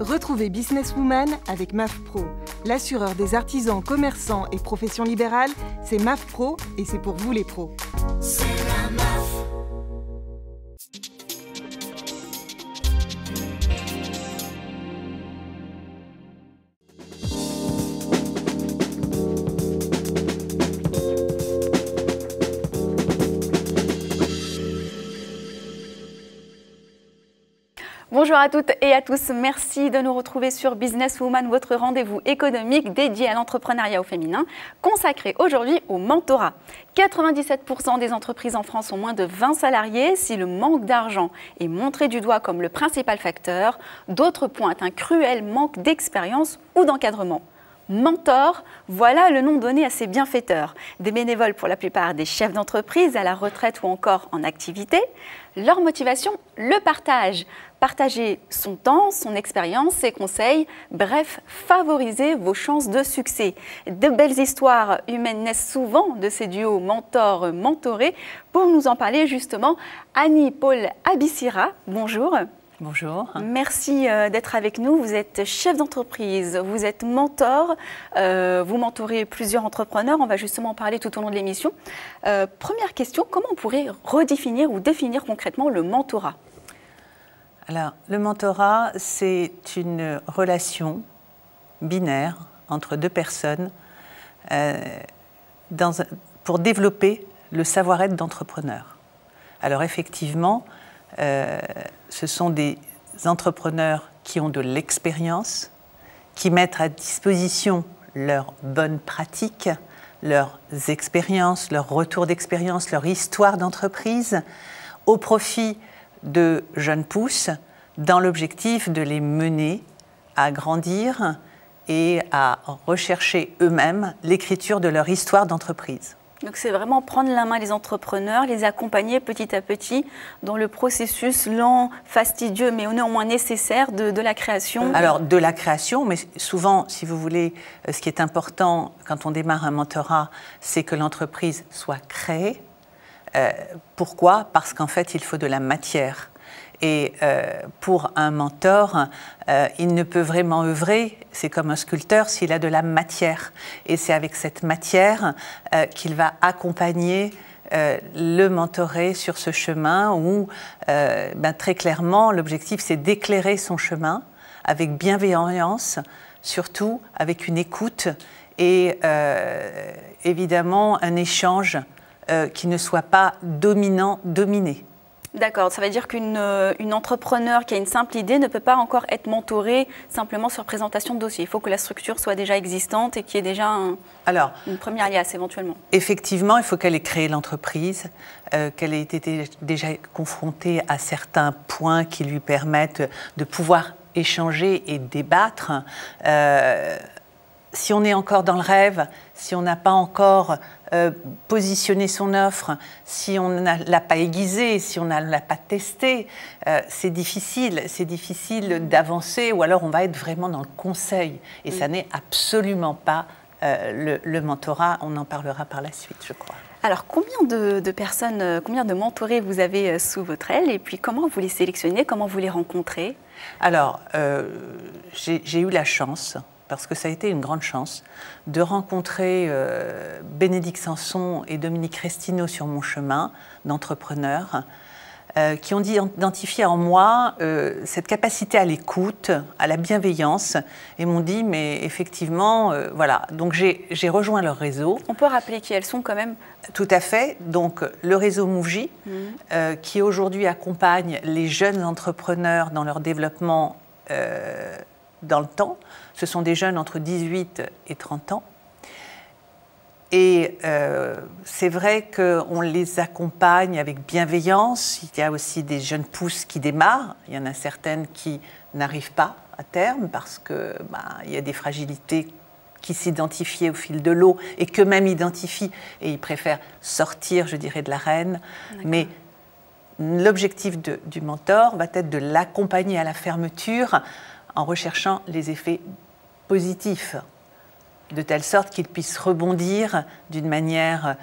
Retrouvez Businesswoman avec MAF Pro. L'assureur des artisans, commerçants et professions libérales, c'est MAF Pro et c'est pour vous les pros. C'est la MAF. Bonjour à toutes et à tous, merci de nous retrouver sur Businesswoman, votre rendez-vous économique dédié à l'entrepreneuriat au féminin, consacré aujourd'hui au mentorat. 97% des entreprises en France ont moins de 20 salariés. Si le manque d'argent est montré du doigt comme le principal facteur, d'autres pointent un cruel manque d'expérience ou d'encadrement. Mentor, voilà le nom donné à ces bienfaiteurs. Des bénévoles pour la plupart des chefs d'entreprise à la retraite ou encore en activité. Leur motivation, le partage. Partager son temps, son expérience, ses conseils, bref, favoriser vos chances de succès. De belles histoires humaines naissent souvent de ces duos mentor-mentorés. Pour nous en parler justement, Annie-Paul Abissira, bonjour. Bonjour. Merci d'être avec nous. Vous êtes chef d'entreprise, vous êtes mentor, vous mentorez plusieurs entrepreneurs. On va justement en parler tout au long de l'émission. Première question, comment on pourrait redéfinir ou définir concrètement le mentorat ? Alors, le mentorat, c'est une relation binaire entre deux personnes pour développer le savoir-être d'entrepreneur. Alors effectivement, ce sont des entrepreneurs qui ont de l'expérience, qui mettent à disposition leurs bonnes pratiques, leurs expériences, leurs retours d'expérience, leur histoire d'entreprise, au profit de jeunes pousses, dans l'objectif de les mener à grandir et à rechercher eux-mêmes l'écriture de leur histoire d'entreprise. Donc c'est vraiment prendre la main des entrepreneurs, les accompagner petit à petit dans le processus lent, fastidieux, mais néanmoins nécessaire de la création. Alors de la création, mais souvent, si vous voulez, ce qui est important quand on démarre un mentorat, c'est que l'entreprise soit créée. Pourquoi ? Parce qu'en fait, il faut de la matière. Et pour un mentor, il ne peut vraiment œuvrer, c'est comme un sculpteur, s'il a de la matière. Et c'est avec cette matière qu'il va accompagner le mentoré sur ce chemin où, très clairement, l'objectif, c'est d'éclairer son chemin avec bienveillance, surtout avec une écoute et évidemment un échange qui ne soit pas dominant-dominé. D'accord, ça veut dire qu'une entrepreneur qui a une simple idée ne peut pas encore être mentorée simplement sur présentation de dossier. Il faut que la structure soit déjà existante et qu'il y ait déjà une première alias éventuellement. Effectivement, il faut qu'elle ait créé l'entreprise, qu'elle ait été déjà confrontée à certains points qui lui permettent de pouvoir échanger et débattre. Si on est encore dans le rêve, si on n'a pas encore positionné son offre, si on ne l'a pas aiguisée, si on ne l'a pas testée, c'est difficile d'avancer, ou alors on va être vraiment dans le conseil. Et ça n'est absolument pas le mentorat, on en parlera par la suite, je crois. Alors, combien de personnes, combien de mentorés vous avez sous votre aile, et puis comment vous les sélectionnez, comment vous les rencontrez ? Alors, j'ai eu la chance, parce que ça a été une grande chance, de rencontrer Bénédicte Sanson et Dominique Restineau sur mon chemin d'entrepreneurs, qui ont identifié en moi cette capacité à l'écoute, à la bienveillance, et m'ont dit, mais effectivement, voilà. Donc j'ai rejoint leur réseau. On peut rappeler qui elles sont quand même ? Tout à fait. Donc le réseau Mouji, qui aujourd'hui accompagne les jeunes entrepreneurs dans leur développement dans le temps. Ce sont des jeunes entre 18 et 30 ans. Et c'est vrai qu'on les accompagne avec bienveillance. Il y a aussi des jeunes pousses qui démarrent. Il y en a certaines qui n'arrivent pas à terme parce qu'il y a des fragilités qui s'identifient au fil de l'eau et qu'eux-mêmes identifient. Et ils préfèrent sortir, je dirais, de l'arène. Mais l'objectif du mentor va être de l'accompagner à la fermeture en recherchant les effets positifs, de telle sorte qu'il puisse rebondir d'une manière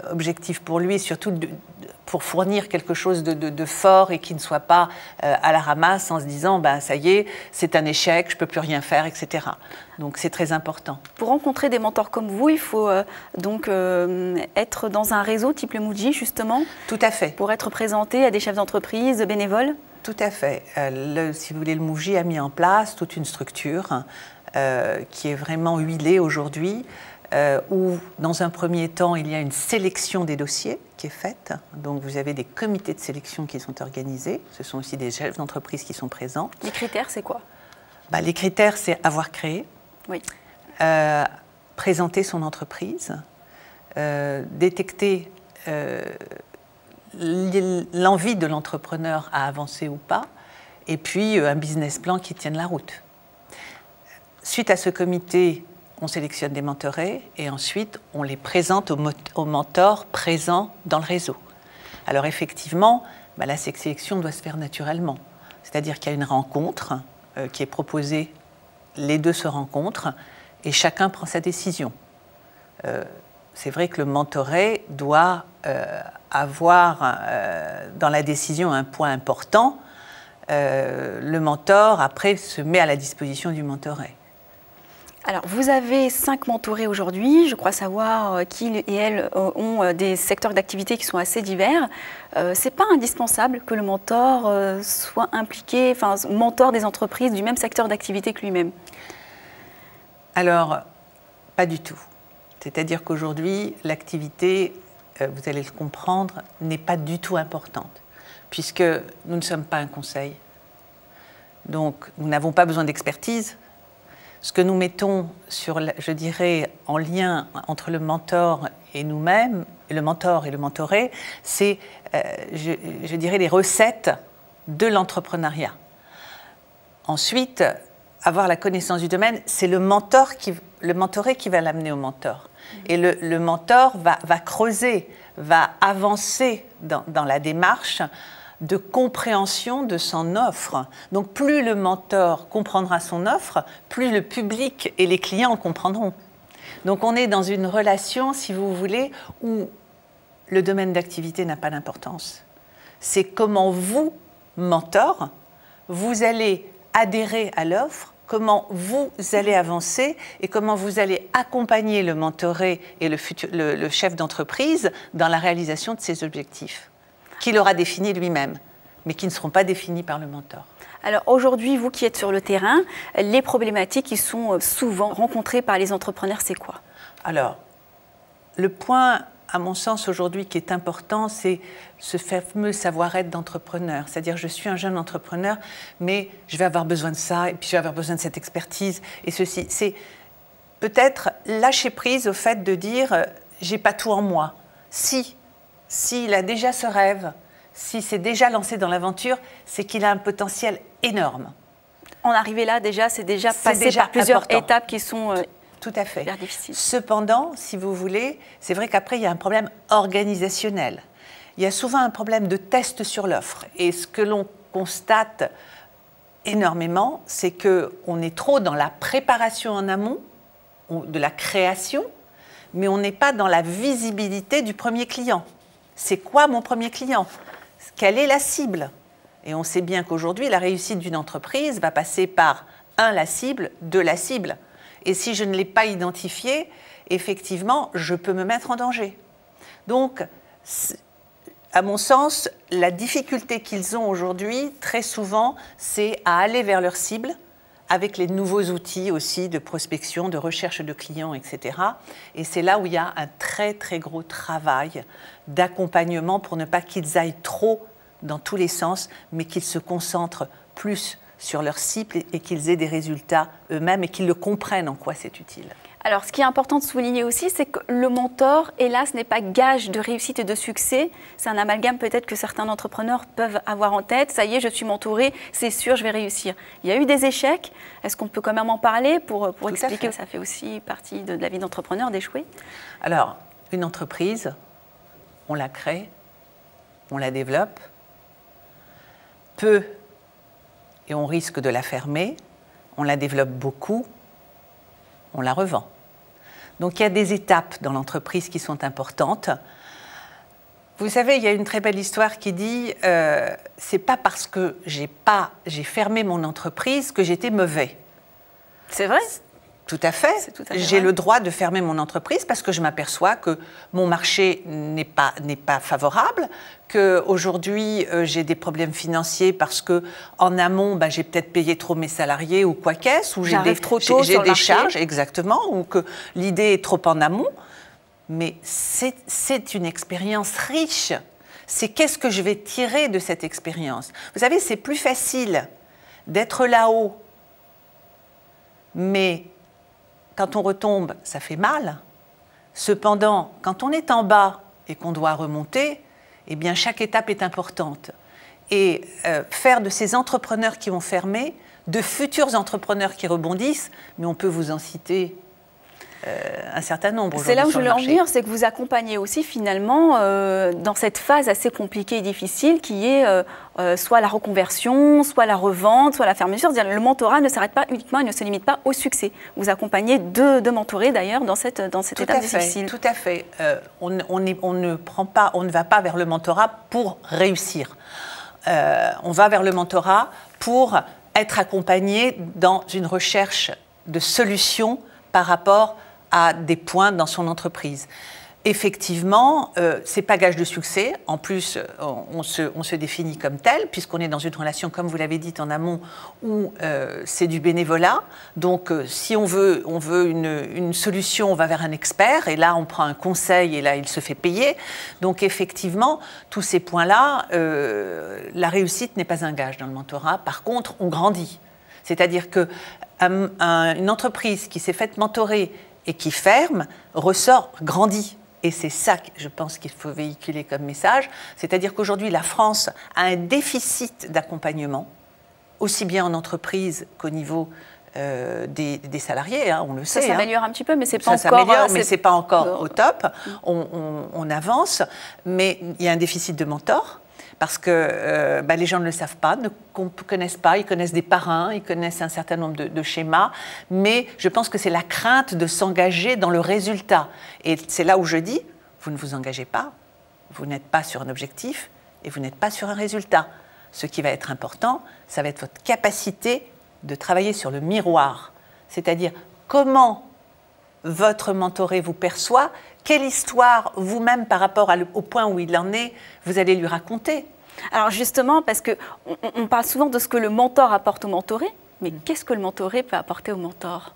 objective pour lui, et surtout pour fournir quelque chose de fort et qui ne soit pas à la ramasse en se disant ben, ça y est, c'est un échec, je ne peux plus rien faire, etc. Donc c'est très important. Pour rencontrer des mentors comme vous, il faut donc être dans un réseau type le Muji, justement. Tout à fait. Pour être présenté à des chefs d'entreprise, bénévoles. Tout à fait. Si vous voulez, le Muji a mis en place toute une structure qui est vraiment huilée aujourd'hui, où dans un premier temps, il y a une sélection des dossiers qui est faite. Donc vous avez des comités de sélection qui sont organisés. Ce sont aussi des chefs d'entreprise qui sont présents. Les critères, c'est quoi? Les critères, c'est avoir créé, oui. Présenter son entreprise, détecter l'envie de l'entrepreneur à avancer ou pas, et puis un business plan qui tienne la route. Suite à ce comité, on sélectionne des mentorés et ensuite on les présente aux mentors présents dans le réseau. Alors effectivement, la sélection doit se faire naturellement. C'est-à-dire qu'il y a une rencontre qui est proposée, les deux se rencontrent et chacun prend sa décision. C'est vrai que le mentoré doit avoir dans la décision un point important. Le mentor, après, se met à la disposition du mentoré. Alors, vous avez 5 mentorés aujourd'hui. Je crois savoir qu'ils et elles ont des secteurs d'activité qui sont assez divers. Ce n'est pas indispensable que le mentor soit impliqué, enfin, mentor des entreprises du même secteur d'activité que lui-même? Alors, pas du tout. C'est-à-dire qu'aujourd'hui, l'activité, vous allez le comprendre, n'est pas du tout importante, puisque nous ne sommes pas un conseil. Donc, nous n'avons pas besoin d'expertise. Ce que nous mettons sur, je dirais, en lien entre le mentor et nous-mêmes, le mentor et le mentoré, c'est, je dirais, les recettes de l'entrepreneuriat. Ensuite, avoir la connaissance du domaine, c'est le mentoré qui va l'amener au mentor. Et le mentor va creuser, va avancer dans la démarche de compréhension de son offre. Donc plus le mentor comprendra son offre, plus le public et les clients comprendront. Donc on est dans une relation, si vous voulez, où le domaine d'activité n'a pas d'importance. C'est comment vous, mentor, vous allez adhérer à l'offre, comment vous allez avancer et comment vous allez accompagner le mentoré et le chef d'entreprise dans la réalisation de ses objectifs, qu'il aura définis lui-même, mais qui ne seront pas définis par le mentor. Alors aujourd'hui, vous qui êtes sur le terrain, les problématiques qui sont souvent rencontrées par les entrepreneurs, c'est quoi? Alors, le point, à mon sens, aujourd'hui, qui est important, c'est ce fameux savoir-être d'entrepreneur. C'est-à-dire, je suis un jeune entrepreneur, mais je vais avoir besoin de ça, et puis je vais avoir besoin de cette expertise, et ceci. C'est peut-être lâcher prise au fait de dire, j'ai pas tout en moi. S'il a déjà ce rêve, s'il s'est déjà lancé dans l'aventure, c'est qu'il a un potentiel énorme. En arriver là, déjà, c'est déjà passé par plusieurs étapes qui sont tout à fait hyper difficiles. Cependant, si vous voulez, c'est vrai qu'après, il y a un problème organisationnel. Il y a souvent un problème de test sur l'offre. Et ce que l'on constate énormément, c'est qu'on est trop dans la préparation en amont, de la création, mais on n'est pas dans la visibilité du premier client. C'est quoi mon premier client? Quelle est la cible? Et on sait bien qu'aujourd'hui, la réussite d'une entreprise va passer par 1, la cible, 2, la cible. Et si je ne l'ai pas identifié, effectivement, je peux me mettre en danger. Donc, à mon sens, la difficulté qu'ils ont aujourd'hui, très souvent, c'est à aller vers leur cible, avec les nouveaux outils aussi de prospection, de recherche de clients, etc. Et c'est là où il y a un très, très gros travail d'accompagnement pour ne pas qu'ils aillent trop dans tous les sens, mais qu'ils se concentrent plus sur leur cible et qu'ils aient des résultats eux-mêmes et qu'ils le comprennent en quoi c'est utile. Alors, ce qui est important de souligner aussi, c'est que le mentor, hélas, n'est pas gage de réussite et de succès. C'est un amalgame peut-être que certains entrepreneurs peuvent avoir en tête. Ça y est, je suis mentoré, c'est sûr, je vais réussir. Il y a eu des échecs. Est-ce qu'on peut quand même en parler pour expliquer que ça fait aussi partie de la vie d'entrepreneur d'échouer? Alors, une entreprise, on la crée, on la développe, peu, et on risque de la fermer, on la développe beaucoup, on la revend. Donc il y a des étapes dans l'entreprise qui sont importantes. Vous savez, il y a une très belle histoire qui dit c'est pas parce que j'ai fermé mon entreprise que j'étais mauvais. C'est vrai? Tout à fait. J'ai le droit de fermer mon entreprise parce que je m'aperçois que mon marché n'est pas favorable, qu'aujourd'hui j'ai des problèmes financiers parce que en amont j'ai peut-être payé trop mes salariés ou quoi qu'est-ce, ou j'ai des charges, exactement, ou que l'idée est trop en amont. Mais c'est une expérience riche. C'est qu'est-ce que je vais tirer de cette expérience. Vous savez, c'est plus facile d'être là-haut, mais quand on retombe, ça fait mal. Cependant, quand on est en bas et qu'on doit remonter, eh bien, chaque étape est importante. Et faire de ces entrepreneurs qui ont fermé, de futurs entrepreneurs qui rebondissent, mais on peut vous en citer un certain nombre. C'est là où je voulais en venir, c'est que vous accompagnez aussi finalement dans cette phase assez compliquée et difficile qui est soit la reconversion, soit la revente, soit la fermeture. C'est-à-dire, le mentorat ne s'arrête pas uniquement, il ne se limite pas au succès. Vous accompagnez deux mentorés d'ailleurs dans cette étape difficile. Tout à fait. On ne va pas vers le mentorat pour réussir. On va vers le mentorat pour être accompagné dans une recherche de solutions par rapport à des points dans son entreprise. Effectivement, ce n'est pas gage de succès. En plus, on se définit comme tel, puisqu'on est dans une relation, comme vous l'avez dit en amont, où c'est du bénévolat. Donc, si on veut une solution, on va vers un expert, et là, on prend un conseil, et là, il se fait payer. Donc, effectivement, tous ces points-là, la réussite n'est pas un gage dans le mentorat. Par contre, on grandit. C'est-à-dire qu'une entreprise qui s'est faite mentorer et qui ferme, ressort grandit. Et c'est ça, je pense, qu'il faut véhiculer comme message. C'est-à-dire qu'aujourd'hui, la France a un déficit d'accompagnement, aussi bien en entreprise qu'au niveau des salariés, on le sait. Ça s'améliore un petit peu, mais c'est pas encore... Ça s'améliore, mais c'est pas encore au top. On avance, mais il y a un déficit de mentors. Parce que les gens ne le savent pas, ne connaissent pas, ils connaissent des parrains, ils connaissent un certain nombre de schémas, mais je pense que c'est la crainte de s'engager dans le résultat. Et c'est là où je dis, vous ne vous engagez pas, vous n'êtes pas sur un objectif et vous n'êtes pas sur un résultat. Ce qui va être important, ça va être votre capacité de travailler sur le miroir, c'est-à-dire comment votre mentoré vous perçoit, quelle histoire vous-même par rapport au point où il en est, vous allez lui raconter. Alors justement, parce qu'on parle souvent de ce que le mentor apporte au mentoré, mais qu'est-ce que le mentoré peut apporter au mentor?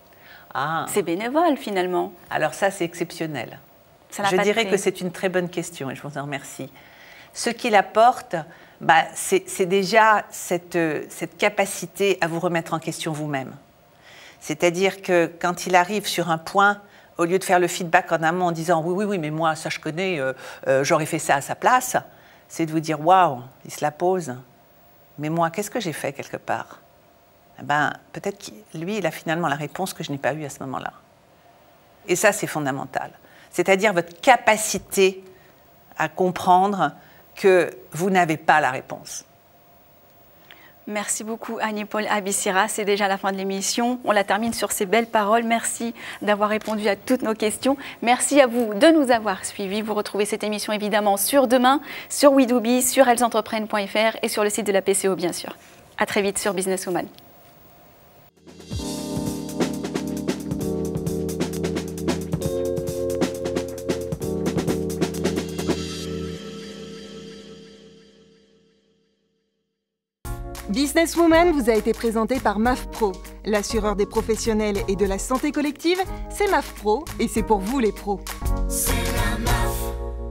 C'est bénévole finalement. Alors ça, c'est exceptionnel. Je dirais que c'est une très bonne question et je vous en remercie. Ce qu'il apporte, c'est déjà cette capacité à vous remettre en question vous-même. C'est-à-dire que quand il arrive sur un point, au lieu de faire le feedback en amont en disant « oui, mais moi, ça je connais, j'aurais fait ça à sa place », c'est de vous dire « waouh, il se la pose, mais moi, qu'est-ce que j'ai fait quelque part ?» Peut-être que lui, il a finalement la réponse que je n'ai pas eue à ce moment-là. Et ça, c'est fondamental. C'est-à-dire votre capacité à comprendre que vous n'avez pas la réponse. Merci beaucoup Agnès-Paul Abissira, c'est déjà la fin de l'émission. On la termine sur ces belles paroles. Merci d'avoir répondu à toutes nos questions. Merci à vous de nous avoir suivis. Vous retrouvez cette émission évidemment sur Demain, sur Wedooby, sur ellesentreprenent.fr et sur le site de la PCO bien sûr. À très vite sur Businesswoman. Businesswoman vous a été présenté par MAF Pro. L'assureur des professionnels et de la santé collective, c'est MAF Pro et c'est pour vous les pros. C'est la MAF.